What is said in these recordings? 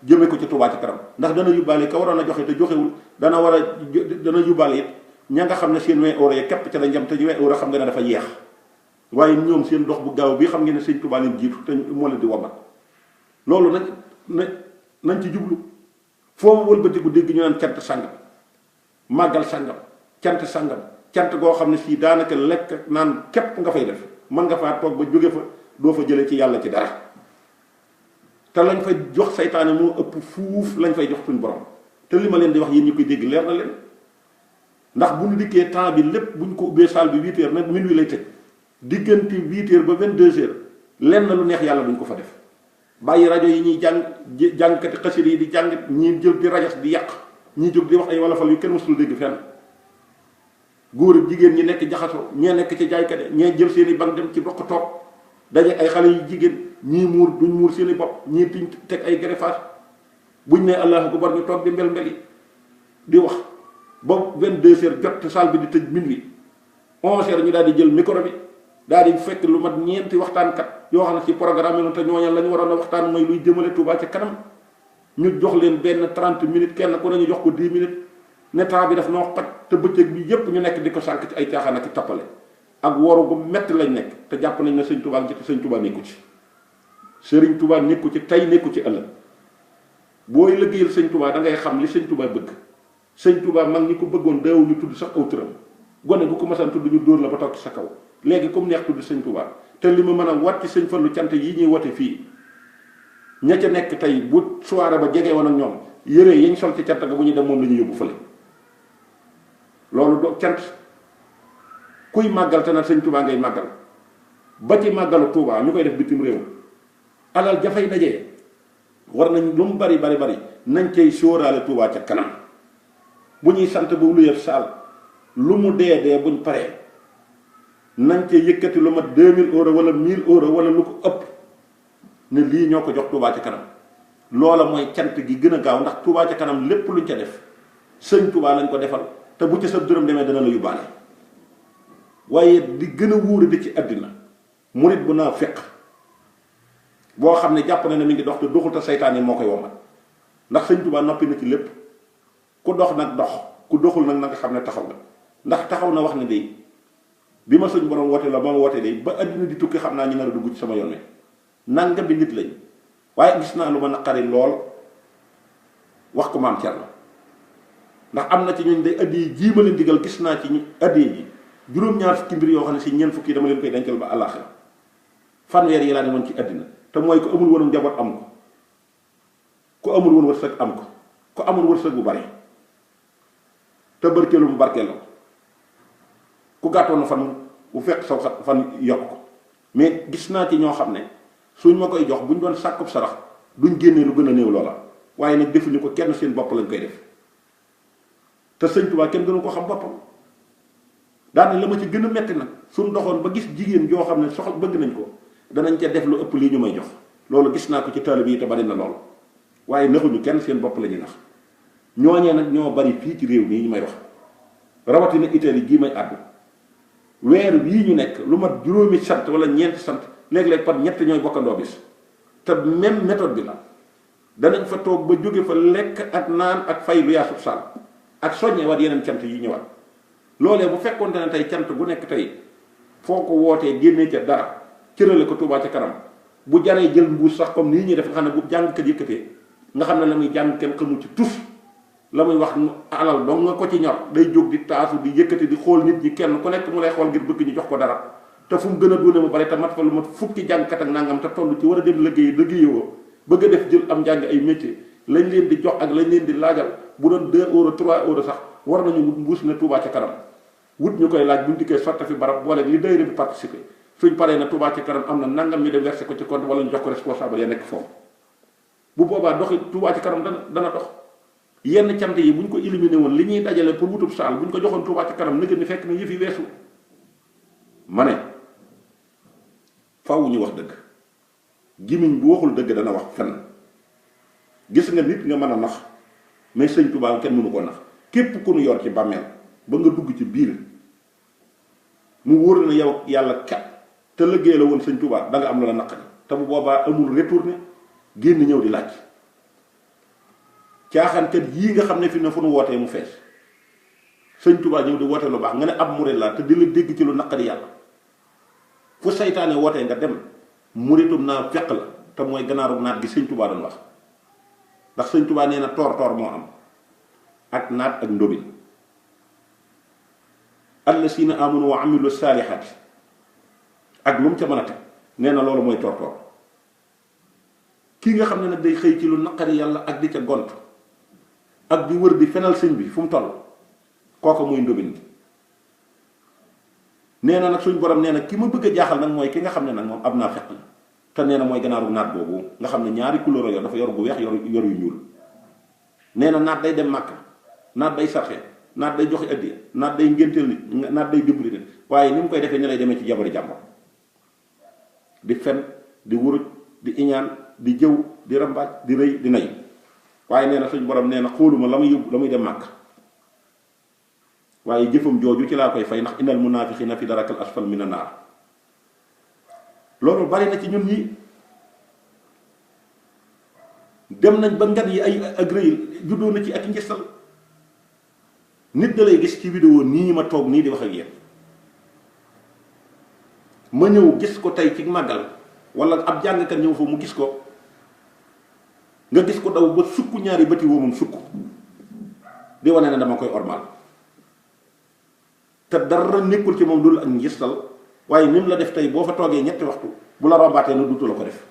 jëme ko ci Touba ci kanam ndax dana yóbbaale ka waroon a joxe te joxewul dana yóbbaale it ña nga xam ne seen 20 euros ya képp ca la njam te 20 euros xam nga ne dafa yeex waaye ñoom seen dox bu gaaw bi xam ngeen ne sëñ Touba leen jiitu te moo leen di womat loolu nañ ci jublu foo wëlbatiku dégg ñu naan cant sàngam màggal sàngam cant sàngam cant goo xam ne sii daanaka lekk naan képp nga fay def mën nga faa toog ba jóge fa doo fa jëlee ci yàlla ci dara te lañ fay jox saytaane moo ëpp fuuf lañ fay jox suñu borom te li ma leen di wax yéen ñi koy dégg leer na leen ndax bu ñu dikkee temps bi lépp bu ñu ko ubbee salle bi 8 heures nag minuit lay tëj diggante 8 heures ba 22 heures lenn lu neex yàlla duñ ko fa def bàyyi rajo yi ñuy jàngkati xasida yi di jàng ñii jël di rajas di yàq ñii jóg di wax ay walafal yu kenn mësul dégg fenn góor ak jigéen ñi nekk jaxasoo ñee nekk ci jaaykate ñee jël seen i bank dem ci bokk toog daje ay xale yu jigéen ñii muur duñ muur seen i bopp ñii tiñ teg ay greffage buñ ne allahu akbar ñu toog di mbel-mbeli di wax ba 22 heures jot te salle bi di tëj minuit 11 heures ñu daal di jël micro bi daal di fekk lu mat ñeenti waxtaankat yoo xam ne ci programme yi te ñooñal la ñu waroon a waxtaan mooy luy jëmale Touba ca kanam ñu jox leen benn 30 minutes kenn ku ne ñu jox ko 10 minutes ne temps bi daf noo xat te bëccëg bi yépp ñu nekk di ko sànq ci ay caaxaan ak tappale ak woru gu metti lañ nekk te jàpp nañ ne sëñ Touba ci te sëñ Touba nekku ci sëriñ Touba nekku ci tey nekku ci ëllëg booy liggéeyal sëñ Touba da ngay xam li sëñ Touba bëgg sëñ Touba mag ñi ko bëggoon daawu ñu tudd sax aw turam gone bu ko masaan tudd ñu dóor la ba toog ci sa kaw léegi comme neex tudd sëñ Touba te li ma mën a wat ci sëñ Fallu cant yi ñuy wote fii ña ca nekk tey bu soirée ba jege woon ak ñoom yére yañ sol ci cant ga bu ñu dem moom la ñu yóbbu fële loolu do cant kuy màggal te nag sëñ Touba ngay màggal ba ci màggalu Touba ñu koy def bitim réew alal jafay dajee war nañ lu mu bari nañ cay sóoraale Touba ca kanam bu ñuy sant ba lu yëf saal lu mu dee buñ paree nañ ca yëkkati lu mat 2000 euros wala 1000 euros wala lu ko ëpp ne lii ñoo ko jox Touba ca kanam loola mooy cant gi gën a gaaw ndax Touba ca kanam lépp luñ ca def sëñ Touba lañ ko defal te bu ca sa dërëm demee dana la yóbbaale waaye di gën a wóora di ci àddina murit bu naa feq boo xam ne jàpp na ne mi ngi dox te doxul te saytaan yi moo koy womat ndax sëñ Touba noppi na ci lépp ku dox nag dox ku doxul nag na nga xam ne taxaw nga ndax taxaw na wax ne day bi ma suñ borom woote la ba ma woote day ba àddina di tukki xam naa ñu nar a dugg ci sama yoon wi nanga bi nit lañ waaye gis naa lu ma naqari lool wax ko maam Thierno ndax am na ci ñooñ day addi yi jii ma leen digal gis naa ci ñu addi yi juróom-ñaar fukki mbir yoo xam ne si ñeent fukki dama leen koy dencal ba àllaaxira fanweer yi laa ne woon ci àddina te mooy ko amul woon njaboot am ko ku amul woon wërsëg am ko ku amul wërsëg bu bari te barkeelu mu barkeeloo ku gàttoon fan bu fekk saw fan yokk ko mais gis naa ci ñoo xam ne suñ ma koy jox buñ doon sàkkub sarax duñ génnee lu gën a néew loola waaye nag defuñu ko kenn seen bopp lañ koy def te sëñ Touba kenn gënu ko xam boppam daane la ma ci gën a metti nag suñ doxoon ba gis jigéen joo xam ne soxla bëgg nañ ko danañ ca def lu ëpp lii ñu may jox loolu gis naa ko ci taalibe yi te bari na lool waaye naxuñu kenn seen bopp la ñuy nax ñooñee nag ñoo bari fii ci réew mii ñu may wax rawatina Italie gii may àddu weer wii ñu nekk lu mat juróomi sant wala ñeenti sant léeg-léeg par ñett ñooy bokkandoo bis te même méthode bi la danañ fa toog ba jóge fa lekk ak naan ak fay lu yaasub saal ak soññe waat yeneen cant yi ñëwaat loolee bu fekkoonte ne tey cant bu nekk tey foo ko wootee génnee ca dara cërale ko Touba ca kanam bu jaree jël mbuus sax comme nii ñuy def nga xam ne bu jàngkat yëkkatee nga xam ne la muy jàng kenn xamul ci tus la muy wax alal dong nga ko ci ñor day jóg di taasu di yëkkati di xool nit ñi kenn ku nekk mu lay xool ngir bëgg ñu jox ko dara te fu mu gën a dune mu bari te mat fa lu mat fukki jàngkat ak nangam te toll ci war a dem liggéeyoo bëgg a def jël am njàng ay métier lañ leen di jox ak lañ leen di laajal bu doon 2 euros 3 euros sax war nañu wut mbuus ne Touba ca kanam wut ñu koy laaj buñ dikkee sotta fi barab boole li daayira bi participer suñ paree na Touba ca kanam am na nangam ñu dem versé ko ci compte wala ñu jox ko responsable ya nekk foofu bu boobaa doxi Touba ca kanam dana dox yenn cant yi bu ñu ko éliminé woon li ñuy dajale pour wutub saal bu ñu ko joxoon Touba ca kanam nëgë ni fekk na yëf yi weesu ma ne faaw ñu wax dëgg gimiñ bu waxul dëgg dana wax fenn gis nga nit nga mën a nax mais sëñ Touba kenn mënu ko nax képp ku nu yor ci bàmmeel ba nga dugg ci biir mu wóor na yow yàlla kat te liggéey la woon sëñ Touba da nga am la naqari te bu boobaa amul retourné génn ñëw di laaj caaxaankat yii nga xam ne fi ne fu nu wootee mu fees sëñ Tuubaa ñëw di woote lu baax nga ne ab murit laa te di la dégg ci lu naqari yàlla fu saytaane wootee nga dem muritum naa fekk la te mooy ganaaru naat gi sëñ Tuubaa doon wax ndax sëñ Tuubaa nee na toor moo am ak naat ak ndóbin allasiina amanu wa amilu saalihaati ak lu mu ca mën a teg nee na loolu mooy toor kii nga xam ne nag day xëy ci lu naqari yàlla ak di ca gont ak di wër di fenal sëñ bi fu mu toll kooku muy ndóbin gi nee na nag suñ borom nee na ki ma bëgg a jaaxal nag mooy ki nga xam ne nag moom ab naa fekk la te nee na mooy ganaaru naat boobu nga xam ne ñaari couleur yor dafa yor bu weex yor yu ñuul nee na naat day dem Màkka naat day sarxe naat day joxe addiya naat day ngénteel nit naat day dimbali nit waaye ni mu koy defee ni lay demee ci jabari jàmbur di fen di wuruj di iñaan di jëw di rambaaj di rëy di nay waaye nee na suñ borom nee na xooluma la muy yóbbu la muy dem Màkka waaye jëfam jooju ci laa koy fay ndax innal munaafiqiina fi darakal asfal mina naar loolu bari na ci ñun ñi dem nañ ba ngan yi ay ak rëy juddoo na ci ak njëstal nit da lay gis ci vidéo nii ma toog nii di wax ak yéen ma ñëw gis ko tey ci màggal wala ab jàngkat ñëw fa mu gis ko nga gis ko daw ba sukk ñaari bëti woo moom sukk di wane ne dama koy ormal te dara nekkul ci moom dul ak njëstal waaye ni mu la def tey boo fa toogee ñetti waxtu bu la rombaatee na duutu la ko def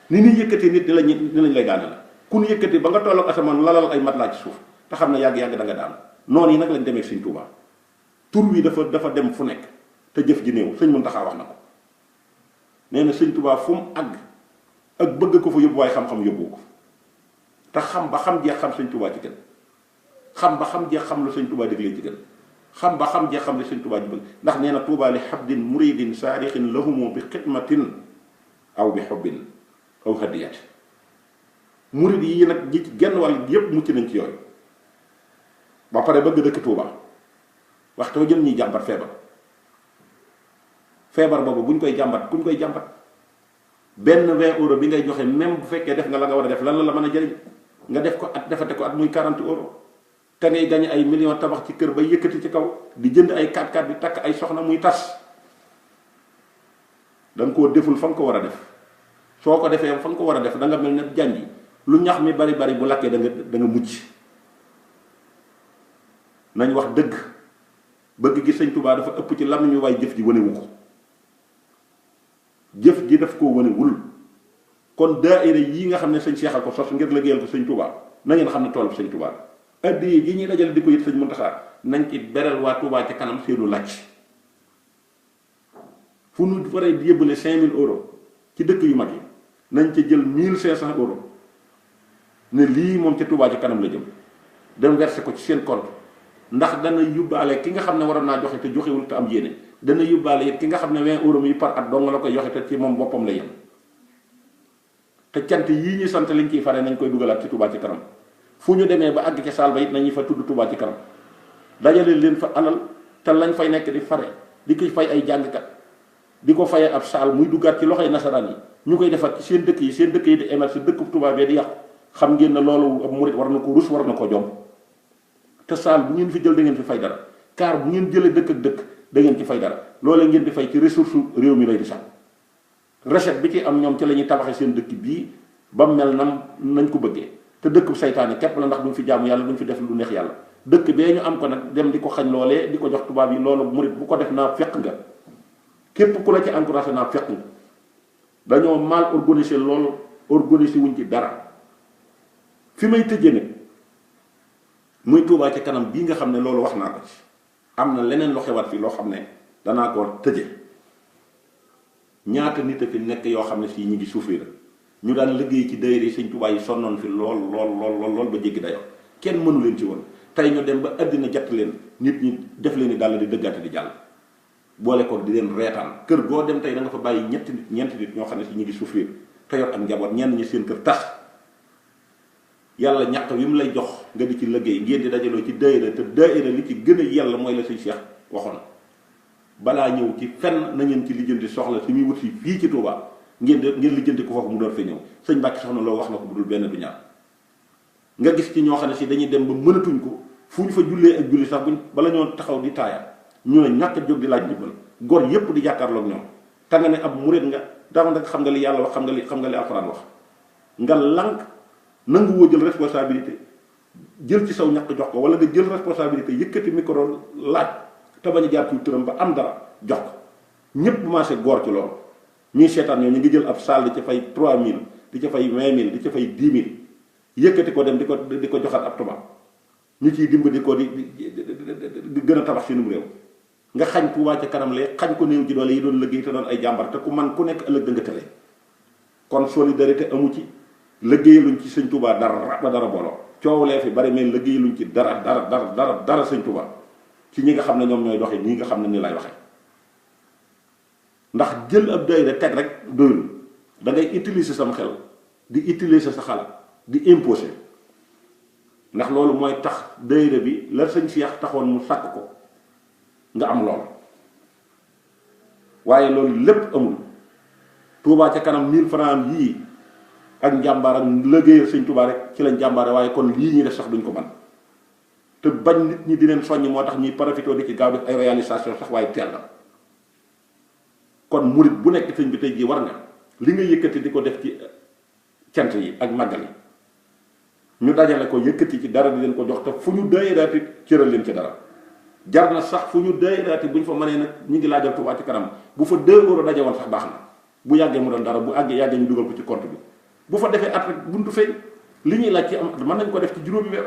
ni ñuy yëkkati nit ni lañ lay daane la ku ñu yëkkati ba nga tolloog asamaan lalal ay matelas ci suuf te xam ne yàgg-yàgg da nga daan noonu yi nag lañ demee sëñ Tuubaa tur wi dafa dem fu nekk te jëf ji néew sëñ Muntaxa wax na ko nee na sëñ Tuubaa fu mu àgg ak bëgg ko fa yóbbu waaye xam-xam yóbbu ko te xam ba xam jeex xam sëñ Tuubaa ci gën xam ba xam jeex xam lu sëñ Tuubaa diglee ci gën xam ba xam jeex xam li sëñ Tuubaa ji bëgg ndax nee na Tuubaa li xabdin muridin saarixin lahumu bi xidmatin aw bi xubbin aw hadiyat murid yi nag ñi ci genn wàll yépp mucc nañ ci yooyu ba pare bëgg dëkk Tuubaa waxtoo jël ñuy jàmbat feebar boobu buñ koy jàmbat kuñ koy jàmbat benn 20 euros bi ngay joxe même bu fekkee def nga la nga war a def lan la mën a jëriñ nga def ko at defate ko at muy 40 euros te ngay gañe ay millions tabax ci kër ba yëkkati ci kaw di jënd ay 4x4 di takk ay soxna muy tas da nga koo deful fa nga ko war a def soo ko defee fa nga ko war a def da nga mel ne jànji lu ñax mi bari bu lakkee da nga mucc nañ wax dëgg bëgg gi sëñ Tuubaa dafa ëpp ci làmmiñu waaye jëf ji wanewu ko jëf ji daf koo wanewul kon daayira yii nga xam ne sëñ Seexal ko sos ngir liggéeyal ko sëñ Tuubaa na ngeen xam ne toolu sëñ Tuubaa addiya ji ñuy dajale di ko yët sëñ Muntaxa nañ ci beral waa Tuubaa ci kanam seenu làcc fu nu waree di yëbbale 5000 euros ci dëkk yu mag yi nañ ca jël 1500 euros ne lii moom ca Tuubaa ci kanam la jëm dem verser ko ci seen compte ndax dana yóbbaale ki nga xam ne waroon naa joxe te joxewul te am yéene dana yóbbaale it ki nga xam ne 20 euros yi par at dong la koy joxe te ci moom boppam la yem te cant yii ñu sant liñ ciy fare nañ koy dugalaat ci Tuubaa ci kanam fu ñu demee ba àgg ci saal ba it nañuy fa tudd Tuubaa ci kanam dajale leen fa alal te lañ fay nekk di fare di ko fay ay jàngkat di ko fayee ab saal muy duggaat ci loxoy nasaraan yi ñu koy defar ci seen dëkk yi di émerger dëkk Tuubaa bee di yàqu xam ngeen ne loolu ab murit war na ko rus war na ko jom te saal bu ngeen fi jël da ngeen fi fay dara car bu ngeen jëlee dëkk ak dëkk da ngeen ci fay dara loolee ngeen di fay ci ressource réew mi lay di sax recette bi ci am ñoom ci la ñuy tabaxee seen dëkk bii ba mel nañ ko bëggee te dëkk saytaane képp la ndax duñ fi jaamu yàlla duñ fi def lu neex yàlla dëkk bee ñu am ko nag dem di ko xañ loolee di ko jox tubaab yi loolu murit bu ko def naa fekk nga képp ku la ci encouragé naa fekk nga dañoo mal organisé loolu organisé wuñ ci dara fi may tëjee nag muy Tuubaa ci kanam bii nga xam ne loolu wax naa ko ci am na leneen lu xewaat fii loo xam ne danaa ko tëje ñaata nit a fi nekk yoo xam ne si ñi ngi souffrir ñu daan liggéey ci daayira yi sëñ Tuubaa yi sonnoon fi lool ba jéggi dayoo kenn mënu leen ci woon tey ñu dem ba àddina jatt leen nit ñi def leen ni dàll di dëggaate di jàll boole ko di leen reetaan kër goo dem tey da nga fa bàyyi ñetti nit ñeenti nit ñoo xam ne si ñi ngi souffrir te yor ak njaboot ñenn ñi seen kër tas yàlla ñàkk wi mu lay jox nga di ci liggéey ngeen di dajaloo ci daayira te daayira li ci gën a yàlla mooy la sëñ Cheikh waxoon balaa ñëw ci fenn na ngeen ci lijjanti soxla si muy wut si fii ci Touba ngeen lijjanti ko foofu mu door fa ñëw sëñ Mbàkke soxna loo wax na ko bu dul benn du ñaar nga gis ci ñoo xam ne si dañuy dem ba mënatuñ ko fu ñu fa jullee ak julli sax buñ bala ñoo taxaw di taaya ñooy ñàkk jóg di laaj ndimbal góor yépp di jàkkaarloog ñoom te nga ne ab murit nga dama nag xam nga li yàlla wax xam nga li alxuraan wax nga lànk nangu woo jël responsabilité jël ci saw ñàkk jox ko wala nga jël responsabilité yëkkati micro laaj te bañ a jaar ci turam ba am dara jox ko ñëpp commencé góor ci loolu ñuy seetaan ñoom ñu ngi jël ab salle di ca fay 3000 di ca fay 20000 di ca fay 10000 yëkkati ko dem di ko joxaat ab tubaab ñu ciy dimbali ko di gën a tabax seenum réew nga xañ Touba ca kanam lee xañ ko néew ji doole yi doon liggéey te doon ay jàmbar te ku man ku nekk ëllëg da nga tële kon solidarité amu ci liggéeyaluñ ci sëñ Touba dara booloo coowlee fi bari mais liggéeyaluñ ci dara sëñ Touba ci ñi nga xam ne ñoom ñooy doxee ñi nga xam ne ni lay waxee ndax jël ab doy de teg rek doyul da ngay utiliser sam xel di utiliser sa xalaat di imposer ndax loolu mooy tax dayre bi la sëñ Cheikh taxoon mu sàkk ko nga am lool waaye loolu lépp amul Touba ca kanam 1000 francs yii ak njàmbaar ak liggéeyal sëñ Touba rek ci lañ jàmbaare waaye kon lii ñuy def sax duñ ko man te bañ nit ñi di leen soññ moo tax ñuy profité di ci gaaw def ay réalisation sax waaye teel na kon murit bu nekk sëñ bi tey jii war nga li nga yëkkati di ko def ci cant yi ak màggal yi ñu dajale ko yëkkati ci dara di leen ko jox te fu ñu dayraati cëral leen ci dara jar na sax fu ñu dayraati bu ñu fa mënee nag ñu ngi laajal Touba ci kanam bu fa 2 euros daje woon sax baax na bu yàggee mu doon dara bu yàggee ñu dugal ko ci compte bi bu fa defee at rek buntu fay li ñuy laaj ci am mën nañ ko def ci juróomi weer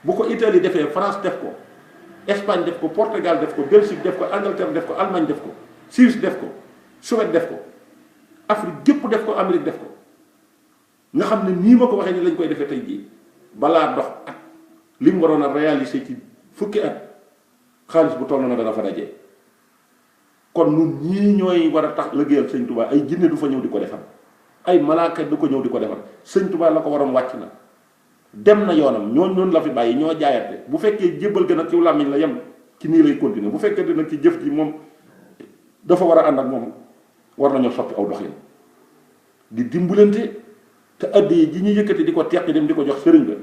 bu ko Italie defee France def ko Espagne def ko Portugal def ko Belgique def ko Angleterre def ko Allemagne def ko Suisse def ko Suède def ko Afrique gépp def ko Amérique def ko nga xam ne nii ma ko waxee ni lañ koy defee tey jii balaa dox at li mu waroon a réaliser ci fukki at xaalis bu toll na dana fa dajee kon nun ñii ñooy war a tax liggéeyal sëñ Touba ay jinne du fa ñëw di ko defal ay malaaka du ko ñëw di ko defal sëñ Touba la ko waroon wàcc na dem na yoonam ñoon la fi bàyyi ñoo jaayate bu fekkee jébbal gën a ci làmmiñ la yem ci nii lay continuer bu fekkee nag ci jëf ji moom dafa war a ànd ak moom war nañoo soppi aw doxin di dimbalante te addiya ji ñu yëkkati di ko teqi dem di ko jox sëriñ ba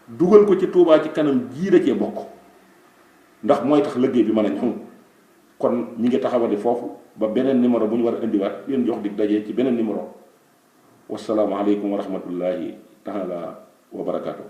dugal ko ci Touba ci kanam jii da cee bokk ndax mooy tax liggéey bi mën a ñoŋ kon ñi ngi taxawandi foofu ba beneen numéro bu ñu war a indiwaat yéen jox dig dajee ci beneen numéro wasalaamu aleykum wa rahmatullahi taala wa barakaatu.